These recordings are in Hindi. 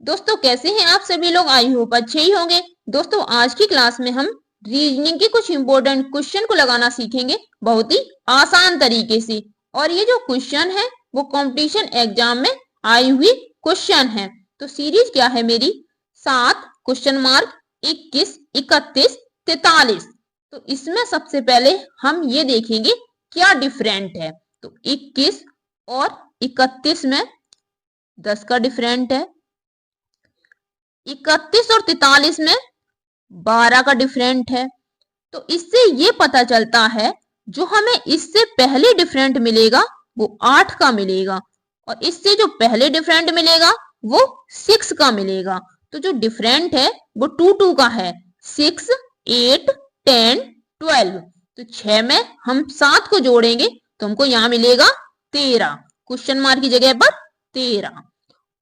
दोस्तों कैसे हैं आप सभी लोग। आई होप अच्छे ही होंगे। दोस्तों आज की क्लास में हम रीजनिंग के कुछ इंपॉर्टेंट क्वेश्चन को लगाना सीखेंगे बहुत ही आसान तरीके से। और ये जो क्वेश्चन है वो कंपटीशन एग्जाम में आई हुई क्वेश्चन है। तो सीरीज क्या है मेरी 7 क्वेश्चन मार्क 21, 31, 43। तो इसमें सबसे पहले हम ये देखेंगे क्या डिफरेंट है। तो 21 और 31 में 10 का डिफरेंट है। 31 और 43 में 12 का डिफरेंट है। तो इससे ये पता चलता है जो हमें इससे पहले डिफरेंट मिलेगा वो 8 का मिलेगा और इससे जो पहले डिफरेंट मिलेगा वो 6 का मिलेगा। तो जो डिफरेंट है वो 2 का है। 6, 8, 10, 12। तो 6 में हम 7 को जोड़ेंगे तो हमको यहाँ मिलेगा 13, क्वेश्चन मार्क की जगह पर 13।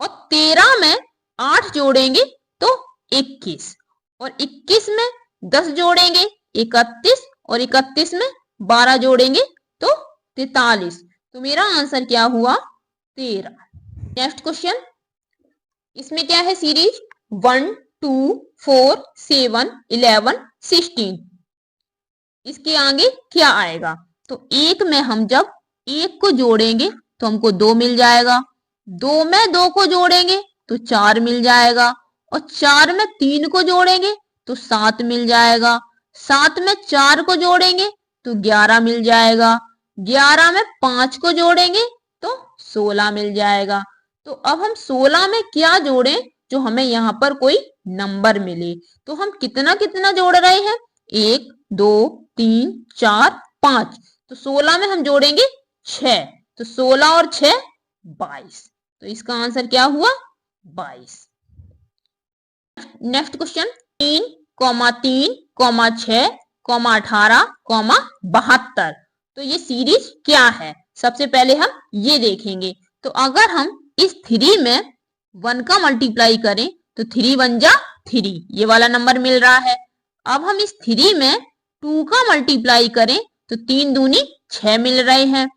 और 13 में 8 जोड़ेंगे तो 21 और 21 में 10 जोड़ेंगे 31 और 31 में 12 जोड़ेंगे तो 43। तो मेरा आंसर क्या हुआ 13। नेक्स्ट क्वेश्चन, इसमें क्या है सीरीज 1, 2, 4, 7, 11, 16। इसके आगे क्या आएगा। तो 1 में हम जब 1 को जोड़ेंगे तो हमको 2 मिल जाएगा। 2 में 2 को जोड़ेंगे तो 4 मिल जाएगा और 4 में 3 को जोड़ेंगे तो 7 मिल जाएगा। 7 में 4 को जोड़ेंगे तो 11 मिल जाएगा। 11 में 5 को जोड़ेंगे तो 16 मिल जाएगा। तो अब हम 16 में क्या जोड़ें जो हमें यहाँ पर कोई नंबर मिले। तो हम कितना कितना जोड़ रहे हैं 1, 2, 3, 4, 5। तो 16 में हम जोड़ेंगे 6। तो 16 और 6 22। तो इसका आंसर क्या हुआ 22। Next question 3, 3, 6, 18, 72। तो ये सीरीज क्या है सबसे पहले हम ये देखेंगे। तो अगर हम इस 3 में 1 का मल्टीप्लाई करें तो 3 1 जा 3, ये वाला नंबर मिल रहा है। अब हम इस 3 में 2 का मल्टीप्लाई करें तो 3 दूनी 6 मिल रहे हैं।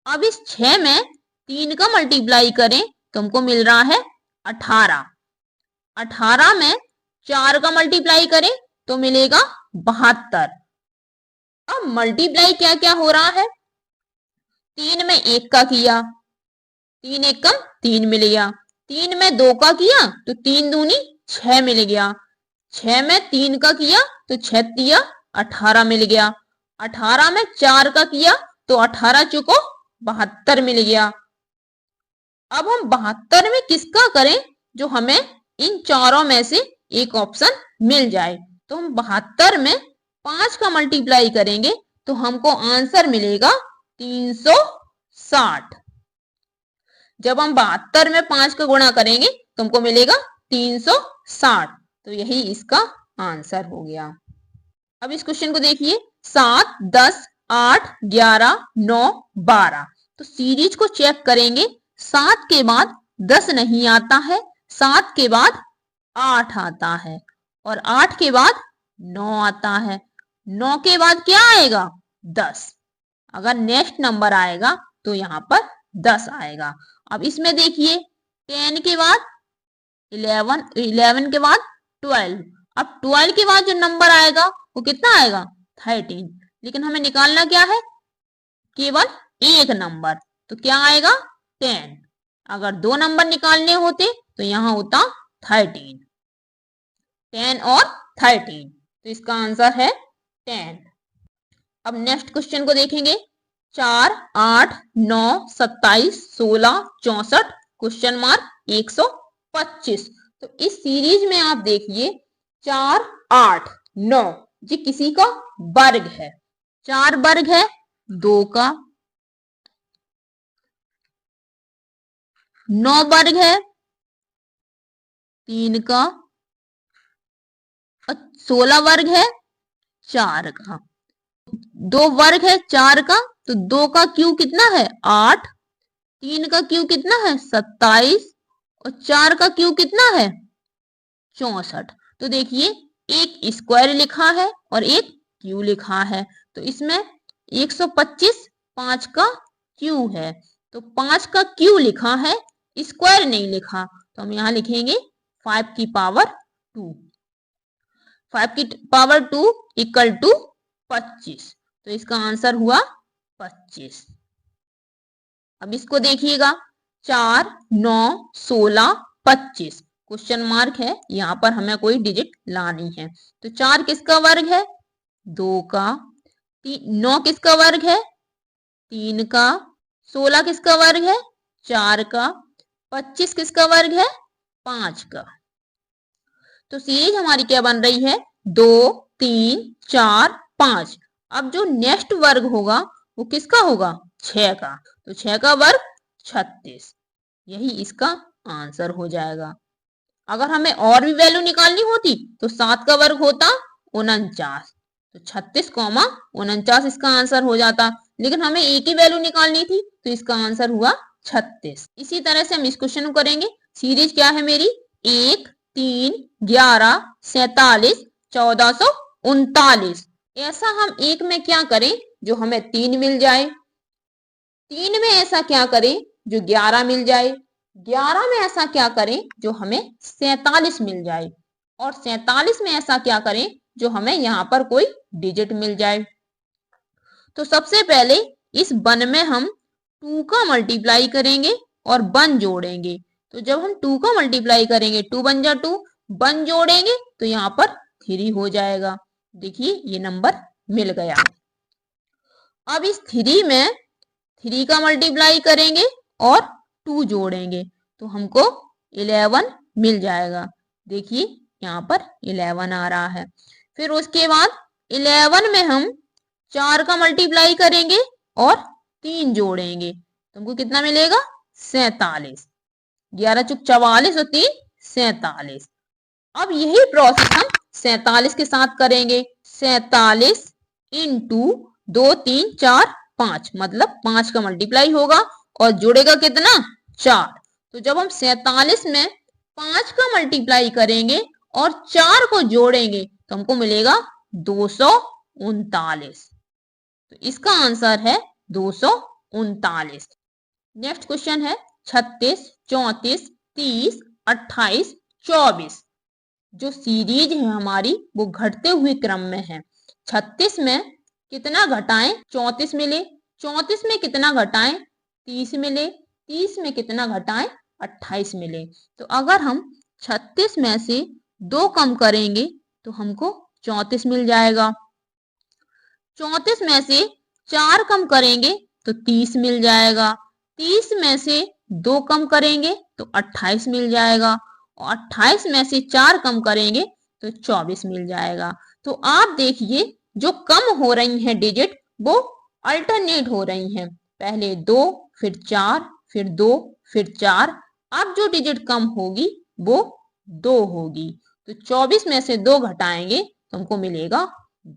अब इस 6 में 3 का मल्टीप्लाई करें तो हमको मिल रहा है 18। 18 में 4 का मल्टीप्लाई करें तो मिलेगा 72। अब मल्टीप्लाई क्या क्या हो रहा है। 3 में 1 का किया 3 1 कम 3 मिल गया। 3 में 2 का किया तो 3 दूनी 6 मिल गया। 6 में 3 का किया तो 6 तिया 18 मिल गया। 18 में 4 का किया तो 18 चुको 72 मिल गया। अब हम 72 में किसका करें जो हमें इन चारों में से एक ऑप्शन मिल जाए। तो हम 72 में 5 का मल्टीप्लाई करेंगे तो हमको आंसर मिलेगा 360। जब हम 72 में 5 का गुणा करेंगे तो हमको मिलेगा 360। तो यही इसका आंसर हो गया। अब इस क्वेश्चन को देखिए 7, 10, 8, 11, 9, 12। तो सीरीज को चेक करेंगे। 7 के बाद 10 नहीं आता है, 7 के बाद 8 आता है और 8 के बाद 9 आता है। 9 के बाद क्या आएगा 10। अगर नेक्स्ट नंबर आएगा तो यहाँ पर 10 आएगा। अब इसमें देखिए 10 के बाद 11, 11 के बाद 12। अब 12 के बाद जो नंबर आएगा वो कितना आएगा 13। लेकिन हमें निकालना क्या है केवल एक नंबर। तो क्या आएगा 10। अगर 2 नंबर निकालने होते तो यहाँ होता 13। 10 और 13। तो इसका आंसर है 10। अब नेक्स्ट क्वेश्चन को देखेंगे 4, 8, 9, 27, 16, 64, क्वेश्चन मार्क 125। तो इस सीरीज में आप देखिए 4, 8, 9 ये किसी का वर्ग है। 4 वर्ग है 2 का, 9 वर्ग है 3 का और 16 वर्ग है 4 का। 2 वर्ग है 4 का तो 2 का क्यूब कितना है 8, 3 का क्यूब कितना है 27 और 4 का क्यूब कितना है 64। तो देखिए एक स्क्वायर लिखा है और एक क्यू लिखा है। तो इसमें 125 5 का क्यू है। तो 5 का क्यू लिखा है, स्क्वायर नहीं लिखा। तो हम यहाँ लिखेंगे 5 की पावर 2। 5 की पावर 2 इक्वल टू 25। तो इसका आंसर हुआ 25। अब इसको देखिएगा, 4, 9, 16, 25। क्वेश्चन मार्क है, यहाँ पर हमें कोई डिजिट लानी है। तो 4 किसका वर्ग है? 2 का। 9 किसका वर्ग है? 3 का। 16 किसका वर्ग है? 4 का। 25 किसका वर्ग है? 5 का। तो सीरीज हमारी क्या बन रही है? 2, 3, 4, 5। अब जो नेक्स्ट वर्ग होगा वो किसका होगा? 6 का। तो 6 का वर्ग 36। यही इसका आंसर हो जाएगा। अगर हमें और भी वैल्यू निकालनी होती तो 7 का वर्ग होता 49। तो 36, इसका आंसर हो जाता, लेकिन हमें एक ही वैल्यू निकालनी थी तो इसका आंसर हुआ 36। इसी तरह से हम इस क्वेश्चन को करेंगे। सीरीज क्या है मेरी? 1, 3, 11, 47, 1439। ऐसा हम एक में क्या करें जो हमें 3 मिल जाए। 3 में ऐसा क्या करें जो 11 मिल जाए। 11 में ऐसा क्या करें जो हमें 47 मिल जाए। और 47 में ऐसा क्या करें जो हमें यहाँ पर कोई डिजिट मिल जाए। तो सबसे पहले इस 1 में हम 2 का मल्टीप्लाई करेंगे और 1 जोड़ेंगे। तो जब हम 2 का मल्टीप्लाई करेंगे 2 बन जा 2, 1 जोड़ेंगे तो यहाँ पर 3 हो जाएगा। देखिए ये नंबर मिल गया। अब इस 3 में 3 का मल्टीप्लाई करेंगे और 2 जोड़ेंगे तो हमको 11 मिल जाएगा। देखिए यहाँ पर 11 आ रहा है। फिर उसके बाद 11 में हम 4 का मल्टीप्लाई करेंगे और 3 जोड़ेंगे तो हमको कितना मिलेगा? 47। 11 चुक 44 और 3 47। अब यही प्रोसेस हम 47 के साथ करेंगे। 47 इंटू 2, 3, 4, 5, मतलब 5 का मल्टीप्लाई होगा और जुड़ेगा कितना? 4। तो जब हम 47 में 5 का मल्टीप्लाई करेंगे और 4 को जोड़ेंगे तो हमको मिलेगा 239। तो इसका आंसर है 239। नेक्स्ट क्वेश्चन है 36, 34, 30, 28, 24। जो सीरीज है हमारी वो घटते हुए क्रम में है। 36 में कितना घटाएं? 34 मिले। 34 में कितना घटाएं? 30 मिले। 30 में कितना घटाएं? 28 मिले। तो अगर हम 36 में से 2 कम करेंगे तो हमको 34 मिल जाएगा। 34 में से 4 कम करेंगे तो 30 मिल जाएगा। 30 में से 2 कम करेंगे तो 28 मिल जाएगा और 28 में से 4 कम करेंगे तो 24 मिल जाएगा। तो आप देखिए जो कम हो रही हैं डिजिट वो अल्टरनेट हो रही हैं। पहले 2, फिर 4, फिर 2, फिर 4। अब जो डिजिट कम होगी वो 2 होगी। तो 24 में से 2 घटाएंगे तो हमको मिलेगा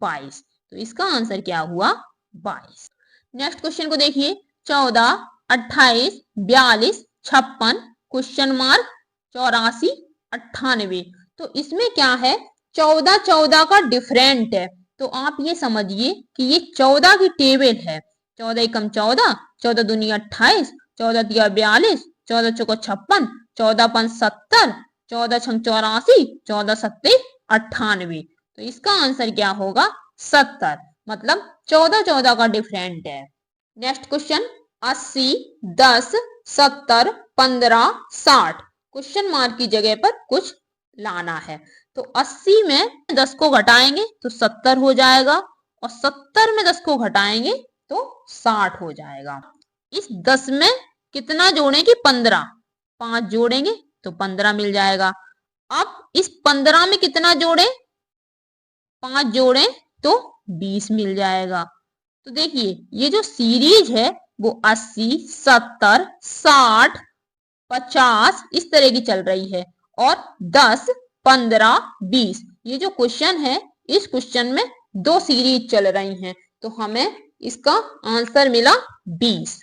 22। तो इसका आंसर क्या हुआ? 22। नेक्स्ट क्वेश्चन को देखिए। 14, 28, 42, 56, क्वेश्चन मार्क 84, 98। तो इसमें क्या है? 14 14 का डिफरेंट है। तो आप ये समझिए कि ये 14 की टेबल है। 14 एकम 14, 14 दूनी 28, 14 तिया 42, 14 चौको 56, 14 पंच 70, 14 छंग 84, 14 सत्ते 98। तो इसका आंसर क्या होगा? 70। मतलब 14 14 का डिफरेंट है। Next question 80, 10, 70, 15, 60। क्वेश्चन मार्क की जगह पर कुछ लाना है। तो 80 में 10 को घटाएंगे तो 70 हो जाएगा और 70 में 10 को घटाएंगे तो 60 हो जाएगा। इस 10 में कितना जोड़ेंगे? 15। 5 जोड़ेंगे तो 15 मिल जाएगा। अब इस 15 में कितना जोड़े? 5 जोड़े तो 20 मिल जाएगा। तो देखिए ये जो सीरीज है वो 80, 70, 60, 50 इस तरह की चल रही है और 10, 15, 20। ये जो क्वेश्चन है इस क्वेश्चन में 2 सीरीज चल रही हैं तो हमें इसका आंसर मिला 20।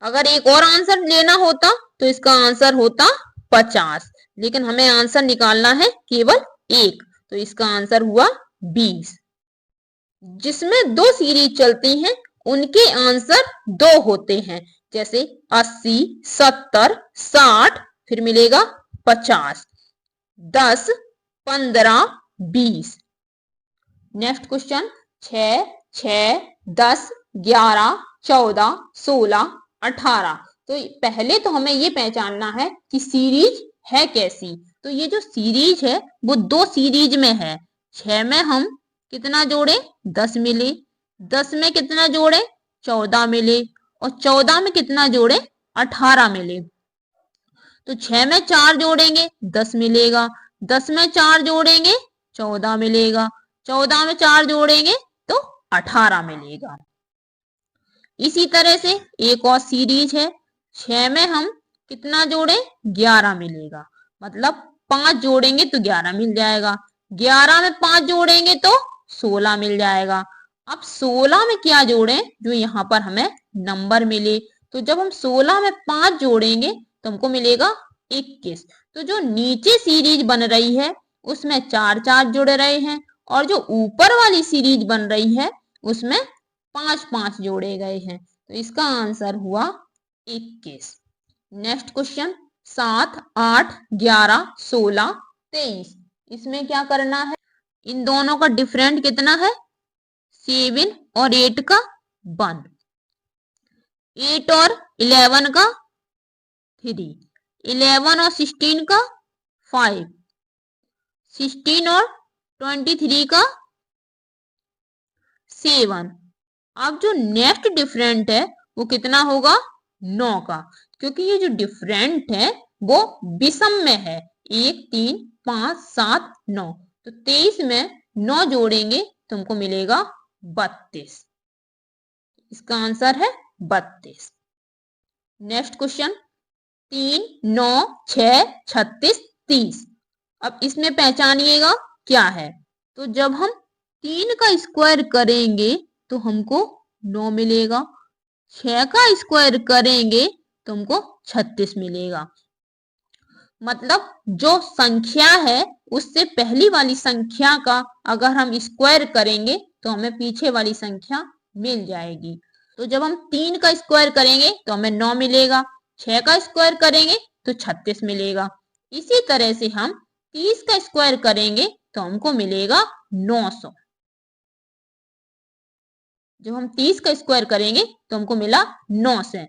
अगर एक और आंसर लेना होता तो इसका आंसर होता 50, लेकिन हमें आंसर निकालना है केवल एक, तो इसका आंसर हुआ 20। जिसमें 2 सीरीज चलती हैं उनके आंसर 2 होते हैं, जैसे 80, 70, 60, फिर मिलेगा 50, 10, 15, 20। Next question 6, 6, 10, 11, 14, 16, 18। तो पहले तो हमें ये पहचानना है कि सीरीज है कैसी। तो ये जो सीरीज है वो दो सीरीज में है। 6 में हम कितना जोड़े, 10 मिले। 10 में कितना जोड़े, 14 मिले। और 14 में कितना जोड़े, 18 मिले। तो 6 में 4 जोड़ेंगे 10 मिलेगा। 10 में 4 जोड़ेंगे 14 मिलेगा। 14 में 4 जोड़ेंगे तो 18 मिलेगा। इसी तरह से एक और सीरीज है। 6 में हम कितना जोड़े, 11 मिलेगा। मतलब 5 जोड़ेंगे तो 11 मिल जाएगा। 11 में 5 जोड़ेंगे तो 16 मिल जाएगा। अब 16 में क्या जोड़ें, जो यहाँ पर हमें नंबर मिले। तो जब हम 16 में 5 जोड़ेंगे तो हमको मिलेगा 21। तो जो नीचे सीरीज बन रही है उसमें 4 4 जुड़ रहे हैं, और जो ऊपर वाली सीरीज बन रही है उसमें 5 5 जोड़े गए हैं। तो इसका आंसर हुआ 21। Next question 7, 8, 11, 16, 23। इसमें क्या करना है, इन दोनों का डिफरेंट कितना है, 7 और 8 का 1। 8 और 11 का 3। 11 और 16 का 5। 16 और 23 का 7। अब जो नेक्स्ट डिफरेंट है वो कितना होगा, 9 का। क्योंकि ये जो डिफरेंट है वो विषम में है, 1, 3, 5, 7, 9। तो 23 में 9 जोड़ेंगे तो हमको मिलेगा 32। इसका आंसर है 32। Next question 3, 9, 6, 36, 30। अब इसमें पहचानिएगा क्या है। तो जब हम 3 का स्क्वायर करेंगे तो हमको 9 मिलेगा। 6 का स्क्वायर करेंगे तो हमको 36 मिलेगा। मतलब जो संख्या है उससे पहली वाली संख्या का अगर हम स्क्वायर करेंगे तो हमें पीछे वाली संख्या मिल जाएगी। तो जब हम 3 का स्क्वायर करेंगे तो हमें 9 मिलेगा। 6 का स्क्वायर करेंगे तो 36 मिलेगा। इसी तरह से हम 30 का स्क्वायर करेंगे तो हमको मिलेगा 900। जब हम 30 का स्क्वायर करेंगे तो हमको मिला 900।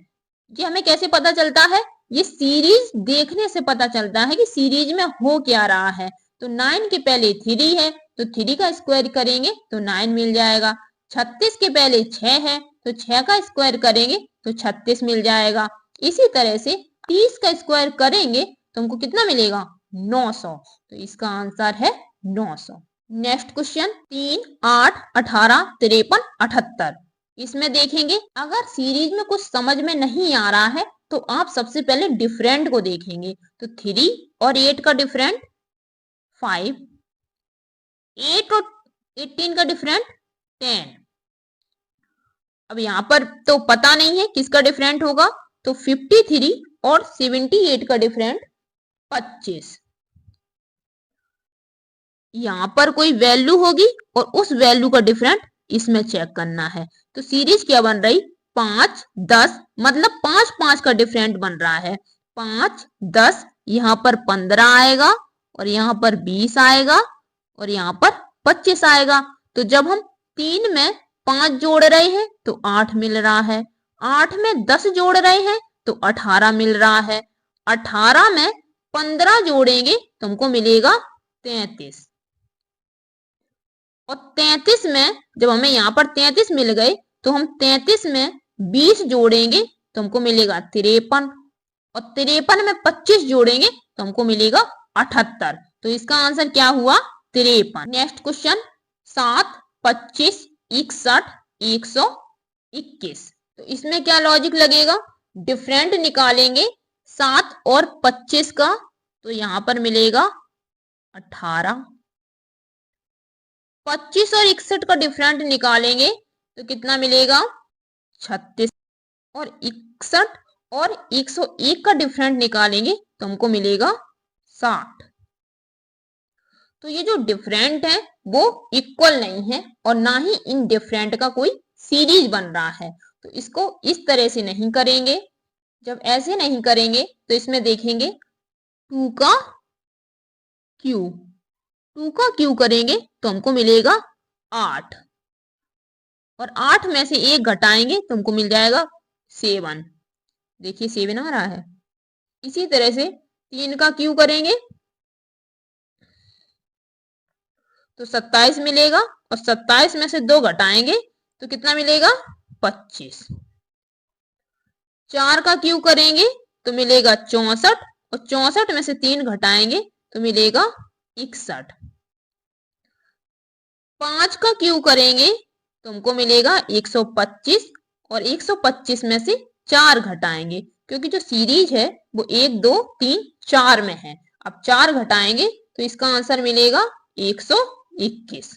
ये हमें कैसे पता चलता है, ये सीरीज देखने से पता चलता है कि सीरीज में हो क्या रहा है। तो 9 के पहले 3 है तो 3 का स्क्वायर करेंगे तो 9 मिल जाएगा। 36 के पहले 6 है तो 6 का स्क्वायर करेंगे तो 36 मिल जाएगा। इसी तरह से 30 का स्क्वायर करेंगे तो हमको कितना मिलेगा, 900। तो इसका आंसर है 900। Next question 3, 8, 18, 53, 78। इसमें देखेंगे अगर सीरीज में कुछ समझ में नहीं आ रहा है तो आप सबसे पहले डिफरेंट को देखेंगे। तो 3 और 8 का डिफरेंट 5। 8 और 18 का डिफरेंट 10। अब यहां पर तो पता नहीं है किसका डिफरेंट होगा, तो 53 और 78 का डिफरेंट 25। यहां पर कोई वैल्यू होगी और उस वैल्यू का डिफरेंट इसमें चेक करना है। तो सीरीज क्या बन रही, 5, 10, मतलब 5 5 का डिफरेंट बन रहा है। 5, 10, यहाँ पर 15 आएगा और यहाँ पर 20 आएगा और यहाँ पर 25 आएगा। तो जब हम 3 में 5 जोड़ रहे हैं तो 8 मिल रहा है। 8 में 10 जोड़ रहे हैं तो 18 मिल रहा है। 18 में 15 जोड़ेंगे तो हमको मिलेगा 33। और 33 में जब हमें यहाँ पर 33 मिल गए तो हम 33 में 20 जोड़ेंगे तो हमको मिलेगा 53। और 53 में 25 जोड़ेंगे तो हमको मिलेगा 78। तो इसका आंसर क्या हुआ, 53। Next question 7, 25, 61, 121। तो इसमें क्या लॉजिक लगेगा, डिफरेंट निकालेंगे 7 और 25 का तो यहाँ पर मिलेगा 18। 25 और 61 का डिफरेंट निकालेंगे तो कितना मिलेगा, 36। और 61 और 101 का डिफरेंट निकालेंगे तो हमको मिलेगा 60। तो ये जो डिफरेंट है वो इक्वल नहीं है और ना ही इन डिफरेंट का कोई सीरीज बन रहा है। तो इसको इस तरह से नहीं करेंगे। जब ऐसे नहीं करेंगे तो इसमें देखेंगे 2 का क्यू, 2 का क्यू करेंगे तो हमको मिलेगा 8, और 8 में से 1 घटाएंगे तो हमको मिल जाएगा 7। देखिए 7 आ रहा है। इसी तरह से 3 का क्यू करेंगे तो 27 मिलेगा, और 27 में से 2 घटाएंगे तो कितना मिलेगा? 25। 4 का क्यू करेंगे तो मिलेगा 64, और 64 में से 3 घटाएंगे तो मिलेगा 61। 5 का क्यू करेंगे तो हमको मिलेगा 125, और 125 में से 4 घटाएंगे, क्योंकि जो सीरीज है वो 1 2 3 4 में है। अब 4 घटाएंगे तो इसका आंसर मिलेगा 121।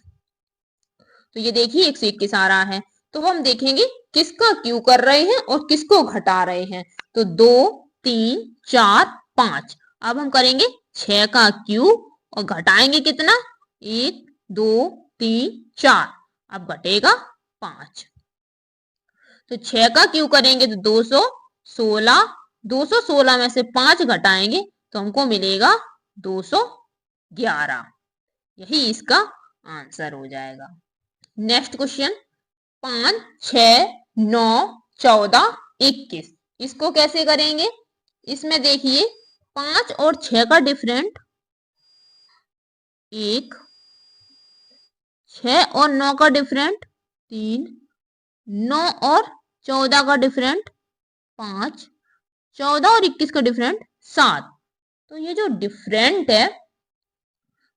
तो ये देखिए 121 आ रहा है। तो हम देखेंगे किसका क्यू कर रहे हैं और किसको घटा रहे हैं। तो 2 3 4 5। अब हम करेंगे 6 का क्यू और घटाएंगे कितना? 1 2 3 4। अब घटेगा 5। तो 6 का क्यू करेंगे तो 216, 216 में से 5 घटाएंगे तो हमको मिलेगा 211। यही इसका आंसर हो जाएगा। Next question, 5 6 9 14 21। इसको कैसे करेंगे? इसमें देखिए 5 और 6 का डिफरेंट 1, 6 और 9 का डिफरेंट 3, 9 और 14 का डिफरेंट 5, 14 और 21 का डिफरेंट 7। तो ये जो डिफरेंट है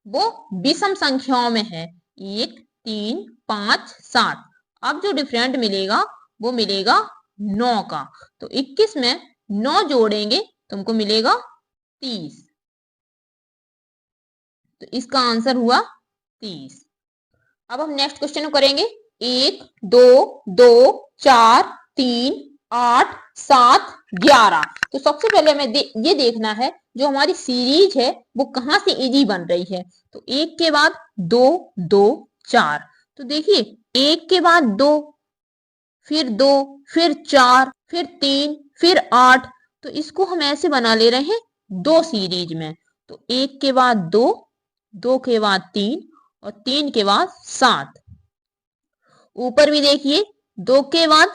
वो विषम संख्याओं में है, 1 3 5 7। अब जो डिफरेंट मिलेगा वो मिलेगा 9 का। तो 21 में 9 जोड़ेंगे तो हमको मिलेगा 30। तो इसका आंसर हुआ 30। अब हम नेक्स्ट क्वेश्चन करेंगे, 1 2 2 4 3 8 7 11। तो सबसे पहले हमें ये देखना है जो हमारी सीरीज है वो कहाँ से इजी बन रही है। तो 1 के बाद 2 2 4। तो देखिए 1 के बाद 2, फिर 2, फिर 4, फिर 3, फिर 8। तो इसको हम ऐसे बना ले रहे हैं 2 सीरीज में। तो 1 के बाद 2, 2 के बाद 3, और 3 के बाद 7। ऊपर भी देखिए 2 के बाद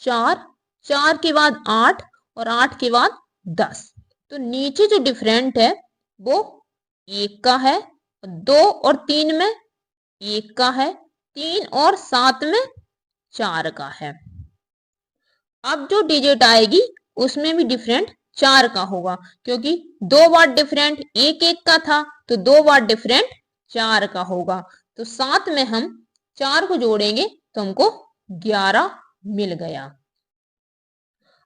4, 4 के बाद 8, और 8 के बाद 10। तो नीचे जो डिफरेंट है वो 1 का है, 2 और 3 में 1 का है, 3 और 7 में 4 का है। अब जो डिजिट आएगी उसमें भी डिफरेंट 4 का होगा, क्योंकि 2 बार डिफरेंट 1 1 का था तो 2 बार डिफरेंट 4 का होगा। तो 7 में हम 4 को जोड़ेंगे तो हमको 11 मिल गया।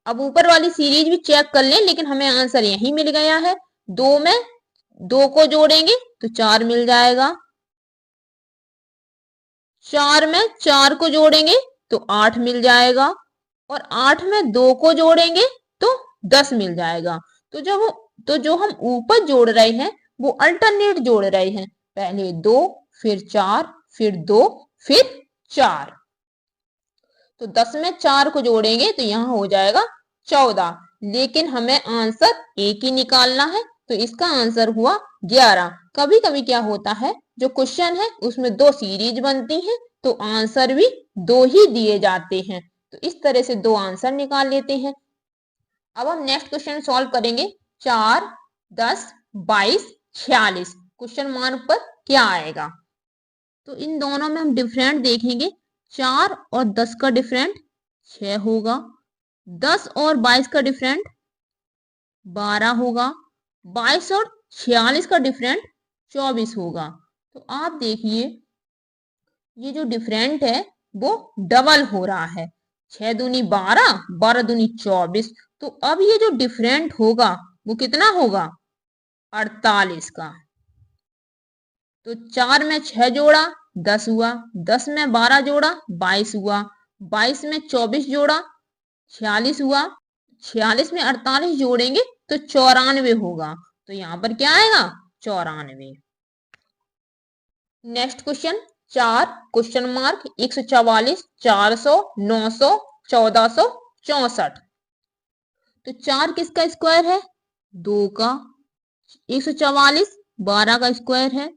अब ऊपर वाली सीरीज भी चेक कर लें, लेकिन हमें आंसर यही मिल गया है। 2 में 2 को जोड़ेंगे तो 4 मिल जाएगा, 4 में 4 को जोड़ेंगे तो 8 मिल जाएगा, और 8 में 2 को जोड़ेंगे तो 10 मिल जाएगा। तो जो हम ऊपर जोड़ रहे हैं वो अल्टरनेट जोड़ रहे हैं, पहले 2 फिर 4 फिर 2 फिर 4। तो 10 में 4 को जोड़ेंगे तो यहाँ हो जाएगा 14, लेकिन हमें आंसर एक ही निकालना है तो इसका आंसर हुआ 11। कभी कभी क्या होता है जो क्वेश्चन है उसमें 2 सीरीज बनती हैं तो आंसर भी 2 ही दिए जाते हैं। तो इस तरह से 2 आंसर निकाल लेते हैं। अब हम नेक्स्ट क्वेश्चन सॉल्व करेंगे, 4 10 22 46। क्वेश्चन मार्क पर क्या आएगा? तो इन दोनों में हम डिफरेंट देखेंगे, 4 और 10 का डिफरेंट 6 होगा, 10 और 22 का डिफरेंट 12 होगा, 22 और 46 का डिफरेंट 24 होगा। तो आप देखिए ये जो डिफरेंट है वो डबल हो रहा है, 6 दूनी 12, 12 दूनी 24। तो अब ये जो डिफरेंट होगा वो कितना होगा? 48 का। तो 4 में 6 जोड़ा 10 हुआ, 10 में 12 जोड़ा 22 हुआ, 22 में 24 जोड़ा 46 हुआ, 46 में 48 जोड़ेंगे तो 94 होगा। तो यहाँ पर क्या आएगा? 94। Next question, 4 question mark 144 400 900 1464। तो 4 किसका स्क्वायर है? 2 का, 144 12 का स्क्वायर है,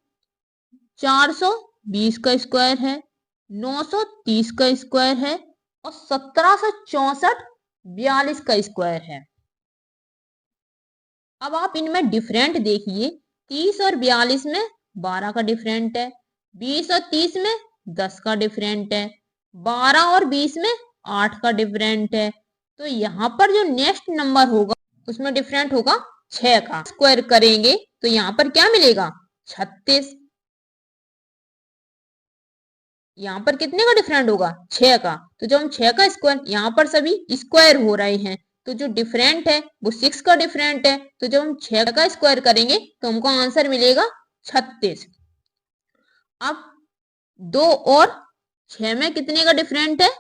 420 का स्क्वायर है, 930 का स्क्वायर है और 1764 42 का स्क्वायर है। अब आप इनमें डिफरेंट देखिए, 30 और 42 में 12 का डिफरेंट है, 20 और 30 में 10 का डिफरेंट है, 12 और 20 में 8 का डिफरेंट है। तो यहाँ पर जो नेक्स्ट नंबर होगा उसमें डिफरेंट होगा 6 का। स्क्वायर करेंगे तो यहाँ पर क्या मिलेगा 36। यहाँ पर कितने का डिफरेंट होगा 6 का। तो जब हम 6 का स्क्वायर, यहाँ पर सभी स्क्वायर हो रहे हैं तो जो डिफरेंट है वो 6 का डिफरेंट है। तो जब हम 6 का स्क्वायर करेंगे तो हमको आंसर मिलेगा 36। अब 2 और 6 में कितने का डिफरेंट है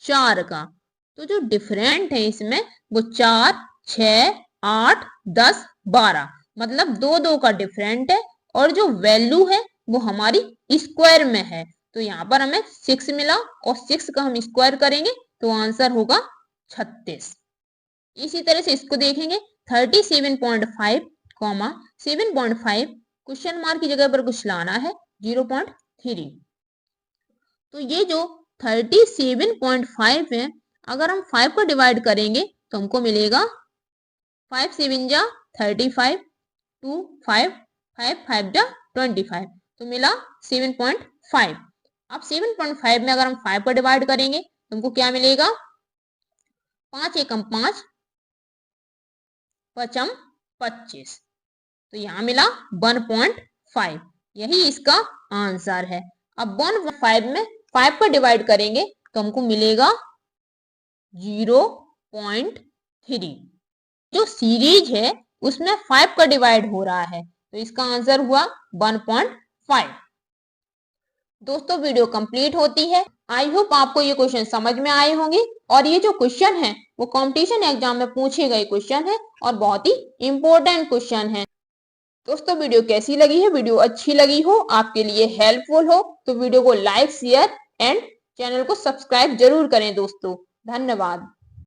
4 का। तो जो डिफरेंट है इसमें वो 4 6 8 10 12, मतलब 2 2 का डिफरेंट है और जो वैल्यू है वो हमारी स्क्वायर में है। तो यहाँ पर हमें 6 मिला और 6 का हम स्क्वायर करेंगे तो आंसर होगा 36। इसी तरह से इसको देखेंगे 37.5 कॉमा 7.5, क्वेश्चन मार्क की जगह पर कुछ लाना है 0.3। तो ये जो 37.5 है, अगर हम 5 को डिवाइड करेंगे तो हमको मिलेगा 5 7 जा 35, 2 5 5 5 जा 25, तो मिला 7.5। अब 7.5 में अगर हम 5 को डिवाइड करेंगे तो हमको क्या मिलेगा 5 एकम 5 पचम 25, तो यहाँ मिला 1.5। यही इसका आंसर है। अब 1.5 में 5 को डिवाइड करेंगे तो हमको मिलेगा 0.3। जो सीरीज है उसमें 5 का डिवाइड हो रहा है तो इसका आंसर हुआ 1.5। दोस्तों वीडियो कंप्लीट होती है। आई होप आपको ये क्वेश्चन समझ में आए होंगे और ये जो क्वेश्चन है वो कंपटीशन एग्जाम में पूछे गए क्वेश्चन है और बहुत ही इंपॉर्टेंट क्वेश्चन है। दोस्तों वीडियो कैसी लगी है, वीडियो अच्छी लगी हो, आपके लिए हेल्पफुल हो तो वीडियो को लाइक शेयर एंड चैनल को सब्सक्राइब जरूर करें दोस्तों। धन्यवाद।